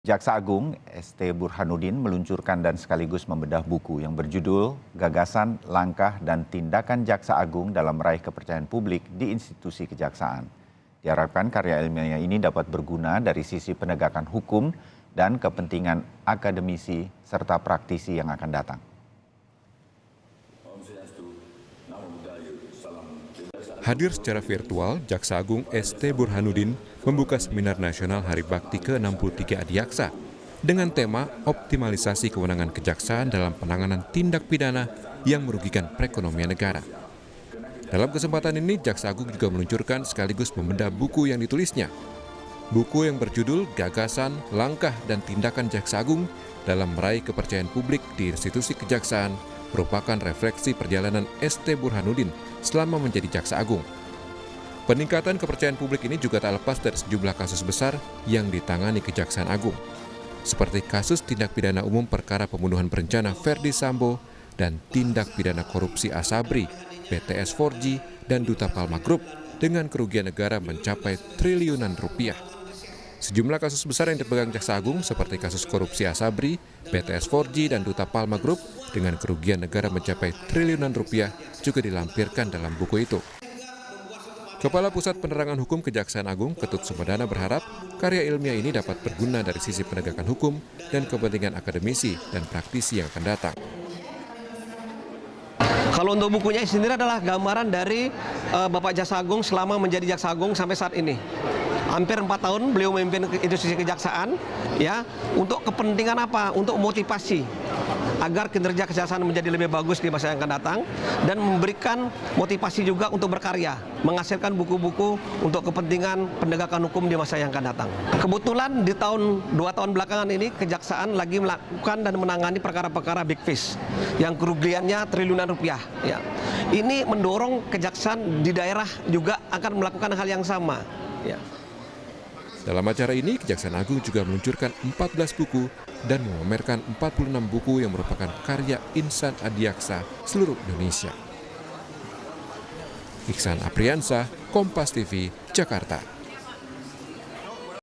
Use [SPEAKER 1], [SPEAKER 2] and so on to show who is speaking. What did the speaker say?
[SPEAKER 1] Jaksa Agung ST Burhanuddin meluncurkan dan sekaligus membedah buku yang berjudul Gagasan, Langkah, dan Tindakan Jaksa Agung dalam Meraih Kepercayaan Publik di Institusi Kejaksaan. Diharapkan karya ilmiah ini dapat berguna dari sisi penegakan hukum dan kepentingan akademisi serta praktisi yang akan datang.
[SPEAKER 2] Hadir secara virtual, Jaksa Agung ST Burhanuddin membuka Seminar Nasional Hari Bakti ke-63 Adiaksa dengan tema optimalisasi kewenangan kejaksaan dalam penanganan tindak pidana yang merugikan perekonomian negara. Dalam kesempatan ini, Jaksa Agung juga meluncurkan sekaligus membedah buku yang ditulisnya. Buku yang berjudul Gagasan, Langkah, dan Tindakan Jaksa Agung dalam Meraih Kepercayaan Publik di Institusi Kejaksaan merupakan refleksi perjalanan ST Burhanuddin selama menjadi Jaksa Agung. Peningkatan kepercayaan publik ini juga tak lepas dari sejumlah kasus besar yang ditangani Kejaksaan Agung, seperti kasus tindak pidana umum perkara pembunuhan berencana Verdi Sambo dan tindak pidana korupsi Asabri, BTS 4G, dan Duta Palma Group dengan kerugian negara mencapai triliunan rupiah. Sejumlah kasus besar yang dipegang Jaksa Agung seperti kasus korupsi Asabri, BTS 4G, dan Duta Palma Group dengan kerugian negara mencapai triliunan rupiah juga dilampirkan dalam buku itu. Kepala Pusat Penerangan Hukum Kejaksaan Agung, Ketut Sumedana, berharap karya ilmiah ini dapat berguna dari sisi penegakan hukum dan kepentingan akademisi dan praktisi yang akan datang.
[SPEAKER 3] Kalau untuk bukunya sendiri adalah gambaran dari Bapak Jaksa Agung selama menjadi Jaksa Agung sampai saat ini. Hampir 4 tahun beliau memimpin institusi kejaksaan, ya, untuk kepentingan apa? Untuk motivasi agar kinerja kejaksaan menjadi lebih bagus di masa yang akan datang dan memberikan motivasi juga untuk berkarya, menghasilkan buku-buku untuk kepentingan penegakan hukum di masa yang akan datang. Kebetulan di 2 tahun belakangan ini kejaksaan lagi melakukan dan menangani perkara-perkara big fish yang kerugiannya triliunan rupiah. Ya. Ini mendorong kejaksaan di daerah juga akan melakukan hal yang sama. Ya.
[SPEAKER 2] Dalam acara ini, Kejaksaan Agung juga meluncurkan 14 buku dan memamerkan 46 buku yang merupakan karya insan adiaksa seluruh Indonesia. Iksan Apriansah, Kompas TV, Jakarta.